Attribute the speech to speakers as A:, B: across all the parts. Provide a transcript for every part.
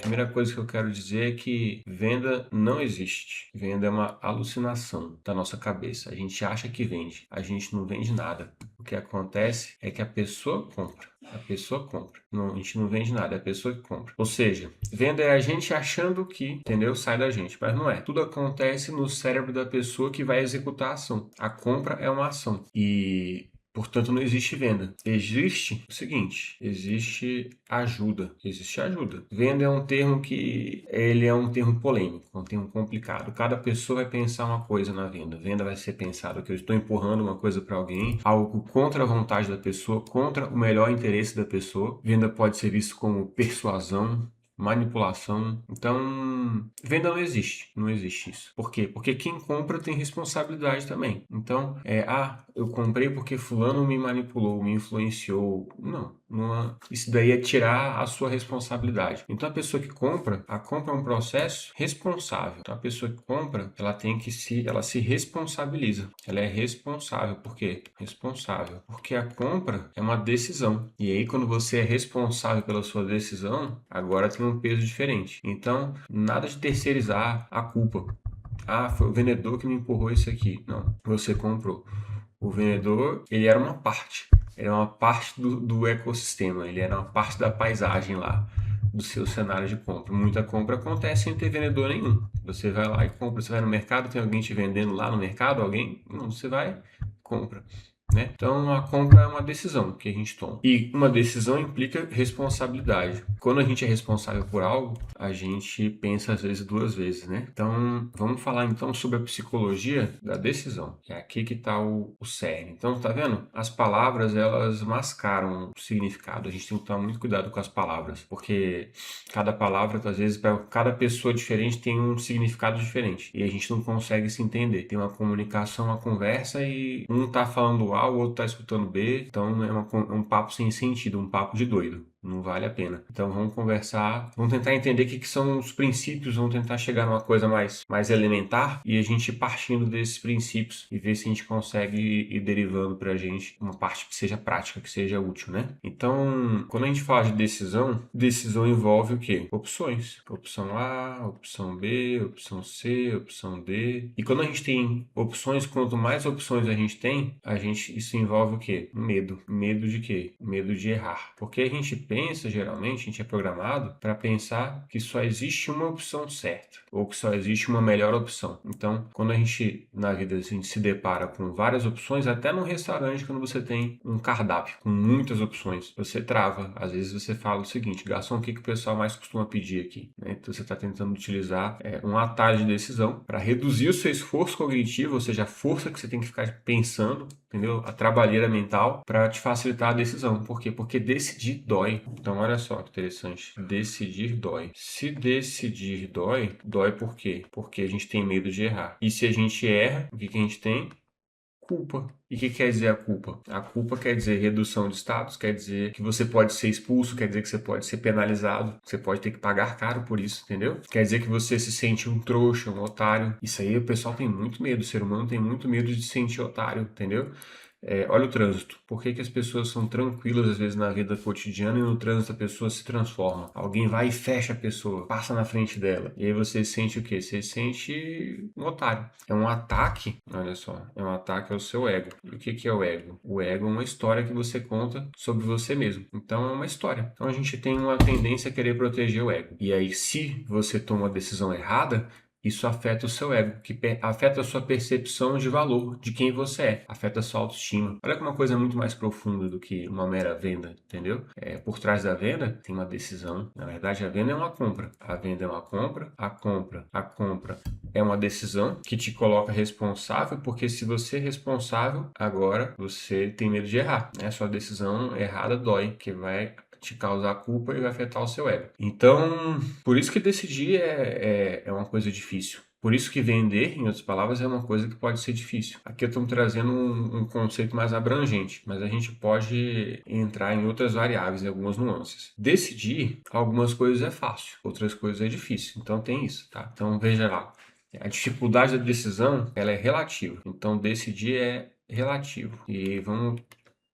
A: primeira coisa que eu quero dizer é que venda não existe. Venda é uma alucinação da nossa cabeça. A gente acha que vende, a gente não vende nada. O que acontece é que a pessoa compra. A pessoa compra. Não, a gente não vende nada, é a pessoa que compra. Ou seja, venda é a gente achando que, entendeu? Sai da gente, mas não é. Tudo acontece no cérebro da pessoa que vai executar a ação. A compra é uma ação. Portanto, não existe venda. Existe o seguinte, existe ajuda. Existe ajuda. Venda é um termo que ele é um termo polêmico, um termo complicado. Cada pessoa vai pensar uma coisa na venda. Venda vai ser pensado que eu estou empurrando uma coisa para alguém, algo contra a vontade da pessoa, contra o melhor interesse da pessoa. Venda pode ser visto como persuasão, manipulação. Então, venda não existe. Não existe isso. Por quê? Porque quem compra tem responsabilidade também. Então, eu comprei porque fulano me manipulou, me influenciou. Não, isso daí é tirar a sua responsabilidade. Então, a pessoa que compra, a compra é um processo responsável. Então, a pessoa que compra, ela se responsabiliza. Ela é responsável. Por quê? Responsável. Porque a compra é uma decisão. E aí, quando você é responsável pela sua decisão, agora tem um peso diferente. Então, nada de terceirizar a culpa. Foi o vendedor que me empurrou isso aqui. Não, você comprou. O vendedor, ele era uma parte. Ele era uma parte do ecossistema. Ele era uma parte da paisagem lá, do seu cenário de compra. Muita compra acontece sem ter vendedor nenhum. Você vai lá e compra. Você vai no mercado, tem alguém te vendendo lá no mercado? Alguém? Não, você vai, compra. Né? Então, a compra é uma decisão que a gente toma. E uma decisão implica responsabilidade. Quando a gente é responsável por algo, a gente pensa às vezes duas vezes, né? Então, vamos falar então sobre a psicologia da decisão. É aqui que está o cerne. Então, tá vendo? As palavras, elas mascaram o significado. A gente tem que tomar muito cuidado com as palavras, porque cada palavra, às vezes, para cada pessoa diferente, tem um significado diferente. E a gente não consegue se entender. Tem uma comunicação, uma conversa e um tá falando A, o outro tá escutando B. Então é um papo sem sentido, um papo de doido. Não vale a pena. Então vamos conversar, vamos tentar entender o que são os princípios, vamos tentar chegar numa coisa mais elementar e a gente partindo desses princípios e ver se a gente consegue ir derivando pra gente uma parte que seja prática, que seja útil, né? Então, quando a gente fala de decisão, decisão envolve o quê? Opções. Opção A, opção B, opção C, opção D. E quando a gente tem opções, quanto mais opções a gente tem, isso envolve o quê? Medo. Medo de quê? Medo de errar. Porque a gente pensa, geralmente, a gente é programado para pensar que só existe uma opção certa, ou que só existe uma melhor opção. Então, quando a gente, na vida, a gente se depara com várias opções, até no restaurante, quando você tem um cardápio com muitas opções, você trava. Às vezes você fala o seguinte, garçom, o que o pessoal mais costuma pedir aqui? Né? Então, você está tentando utilizar um atalho de decisão para reduzir o seu esforço cognitivo, ou seja, a força que você tem que ficar pensando, entendeu? A trabalheira mental para te facilitar a decisão. Por quê? Porque decidir dói. Então, olha só que interessante. Decidir dói. Se decidir dói, dói por quê? Porque a gente tem medo de errar. E se a gente erra, o que a gente tem? Culpa. E o que quer dizer a culpa? A culpa quer dizer redução de status, quer dizer que você pode ser expulso, quer dizer que você pode ser penalizado, você pode ter que pagar caro por isso, entendeu? Quer dizer que você se sente um trouxa, um otário. Isso aí o pessoal tem muito medo, o ser humano tem muito medo de se sentir otário, entendeu? Olha o trânsito. Por que as pessoas são tranquilas às vezes na vida cotidiana e no trânsito a pessoa se transforma? Alguém vai e fecha a pessoa, passa na frente dela. E aí você sente o quê? Você sente um otário. É um ataque, olha só, é um ataque ao seu ego. E o que é o ego? O ego é uma história que você conta sobre você mesmo. Então é uma história. Então a gente tem uma tendência a querer proteger o ego. E aí, se você toma uma decisão errada, isso afeta o seu ego, que afeta a sua percepção de valor, de quem você é, afeta a sua autoestima. Olha que uma coisa muito mais profunda do que uma mera venda, entendeu? Por trás da venda tem uma decisão. Na verdade, a venda é uma compra. A venda é uma compra, a compra é uma decisão que te coloca responsável, porque se você é responsável, agora você tem medo de errar. Né? Sua decisão errada dói, que vai te causar culpa e vai afetar o seu ego. Então, por isso que decidir é uma coisa difícil. Por isso que vender, em outras palavras, é uma coisa que pode ser difícil. Aqui eu estou trazendo um conceito mais abrangente, mas a gente pode entrar em outras variáveis, em algumas nuances. Decidir algumas coisas é fácil, outras coisas é difícil. Então tem isso, tá? Então veja lá. A dificuldade da decisão, ela é relativa. Então decidir é relativo. E vamos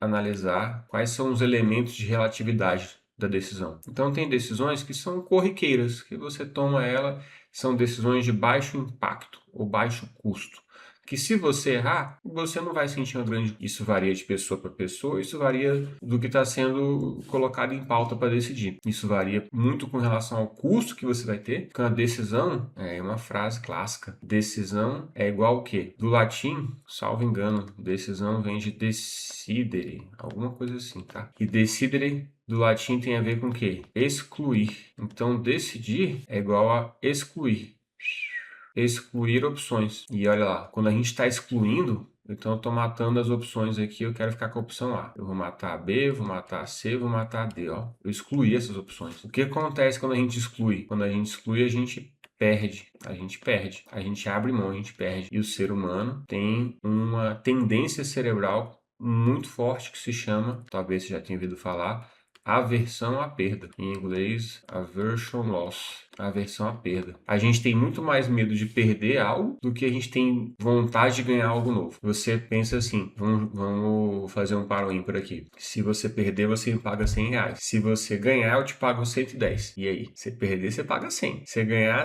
A: analisar quais são os elementos de relatividade da decisão. Então tem decisões que são corriqueiras, que você toma ela, são decisões de baixo impacto ou baixo custo. Que se você errar, você não vai sentir uma grande... Isso varia de pessoa para pessoa, isso varia do que está sendo colocado em pauta para decidir. Isso varia muito com relação ao custo que você vai ter, porque uma decisão é uma frase clássica. Decisão é igual o quê? Do latim, salvo engano, decisão vem de decidere, alguma coisa assim, tá? E decidere do latim tem a ver com o quê? Excluir. Então, decidir é igual a excluir. Excluir opções. E olha lá, quando a gente está excluindo, então eu estou matando as opções aqui, eu quero ficar com a opção A. Eu vou matar a B, vou matar a C, vou matar a D, ó. Eu excluí essas opções. O que acontece quando a gente exclui? Quando a gente exclui, a gente perde, a gente abre mão, a gente perde. E o ser humano tem uma tendência cerebral muito forte que se chama, talvez você já tenha ouvido falar, aversão à perda. Em inglês, aversion loss. Aversão à perda. A gente tem muito mais medo de perder algo do que a gente tem vontade de ganhar algo novo. Você pensa assim, vamos fazer um par ímpar aqui. Se você perder, você me paga R$100. Se você ganhar, eu te pago 110. E aí? Se perder, você paga 100. Se ganhar,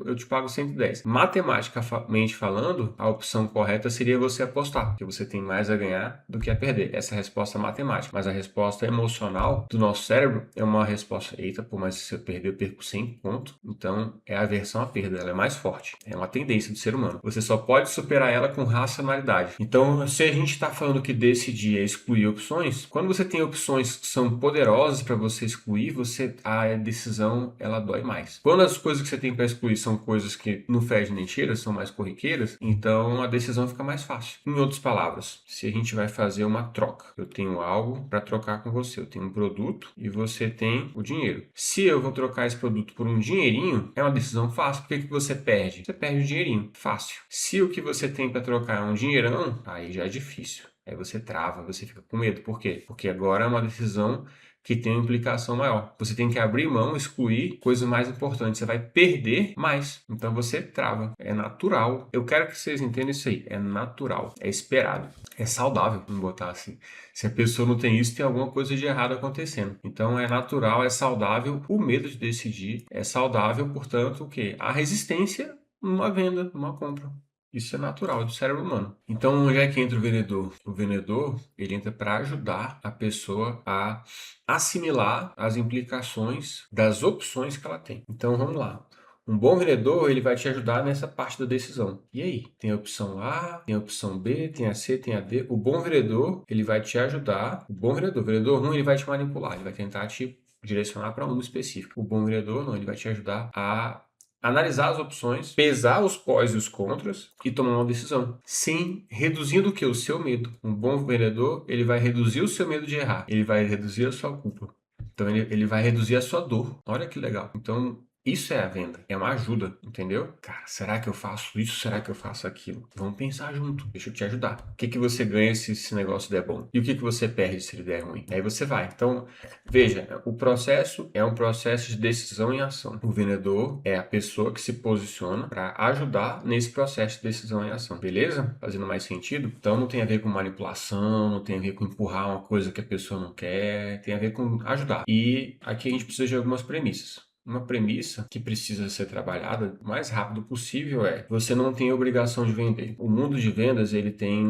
A: eu te pago 110. Matematicamente falando, a opção correta seria você apostar, porque você tem mais a ganhar do que a perder. Essa é a resposta matemática. Mas a resposta emocional do nosso cérebro é uma resposta, eita, pô, mas se eu perder, eu perco 100 pontos. Então, é a aversão à perda, ela é mais forte. É uma tendência do ser humano. Você só pode superar ela com racionalidade. Então, se a gente está falando que decidir é excluir opções, quando você tem opções que são poderosas para você excluir, a decisão ela dói mais. Quando as coisas que você tem para excluir são coisas que não fedem nem cheiram, são mais corriqueiras, então a decisão fica mais fácil. Em outras palavras, se a gente vai fazer uma troca, eu tenho algo para trocar com você, eu tenho um produto e você tem o dinheiro. Se eu vou trocar esse produto por um dinheirinho, é uma decisão fácil. Por que você perde? Você perde o dinheirinho. Fácil. Se o que você tem para trocar é um dinheirão, aí já é difícil. Aí você trava, você fica com medo. Por quê? Porque agora é uma decisão que tem uma implicação maior. Você tem que abrir mão, excluir coisas mais importantes. Você vai perder mais. Então você trava. É natural. Eu quero que vocês entendam isso aí. É natural. É esperado. É saudável, vamos botar assim. Se a pessoa não tem isso, tem alguma coisa de errado acontecendo. Então é natural, é saudável. O medo de decidir é saudável, portanto, o quê? A resistência numa venda, numa compra. Isso é natural do cérebro humano. Então, onde é que entra o vendedor? O vendedor, ele entra para ajudar a pessoa a assimilar as implicações das opções que ela tem. Então, vamos lá. Um bom vendedor, ele vai te ajudar nessa parte da decisão. E aí? Tem a opção A, tem a opção B, tem a C, tem a D. O bom vendedor, ele vai te ajudar. O vendedor ruim, ele vai te manipular. Ele vai tentar te direcionar para um específico. O bom vendedor, não, ele vai te ajudar a analisar as opções, pesar os pós e os contras e tomar uma decisão. Sim, reduzindo o que? O seu medo. Um bom vendedor, ele vai reduzir o seu medo de errar. Ele vai reduzir a sua culpa. Então, ele vai reduzir a sua dor. Olha que legal. Então, isso é a venda, é uma ajuda, entendeu? Cara, será que eu faço isso? Será que eu faço aquilo? Vamos pensar junto, deixa eu te ajudar. O que que você ganha se esse negócio der bom? E o que que você perde se ele der ruim? Aí você vai. Então, veja, o processo é um processo de decisão em ação. O vendedor é a pessoa que se posiciona para ajudar nesse processo de decisão em ação, beleza? Fazendo mais sentido? Então não tem a ver com manipulação, não tem a ver com empurrar uma coisa que a pessoa não quer, tem a ver com ajudar. E aqui a gente precisa de algumas premissas. Uma premissa que precisa ser trabalhada o mais rápido possível é: você não tem obrigação de vender. O mundo de vendas, ele tem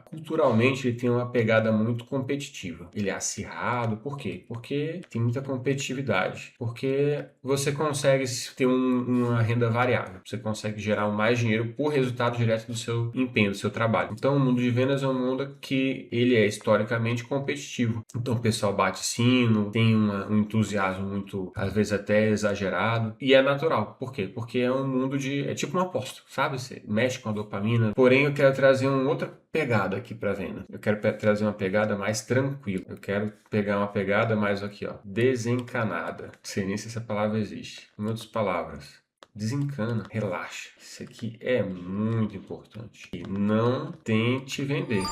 A: culturalmente, ele tem uma pegada muito competitiva. Ele é acirrado. Por quê? Porque tem muita competitividade. Porque você consegue ter uma renda variável. Você consegue gerar mais dinheiro por resultado direto do seu empenho, do seu trabalho. Então, o mundo de vendas é um mundo que ele é historicamente competitivo. Então, o pessoal bate sino, tem um entusiasmo muito, às vezes até exagerado, e é natural. Por quê? Porque é um mundo é tipo uma aposta, sabe? Você mexe com a dopamina. Porém, eu quero trazer uma outra pegada aqui para venda. Eu quero trazer uma pegada mais tranquila. Eu quero pegar uma pegada mais aqui, ó, desencanada. Não sei nem se essa palavra existe. Em outras palavras, desencana, relaxa. Isso aqui é muito importante. E não tente vender.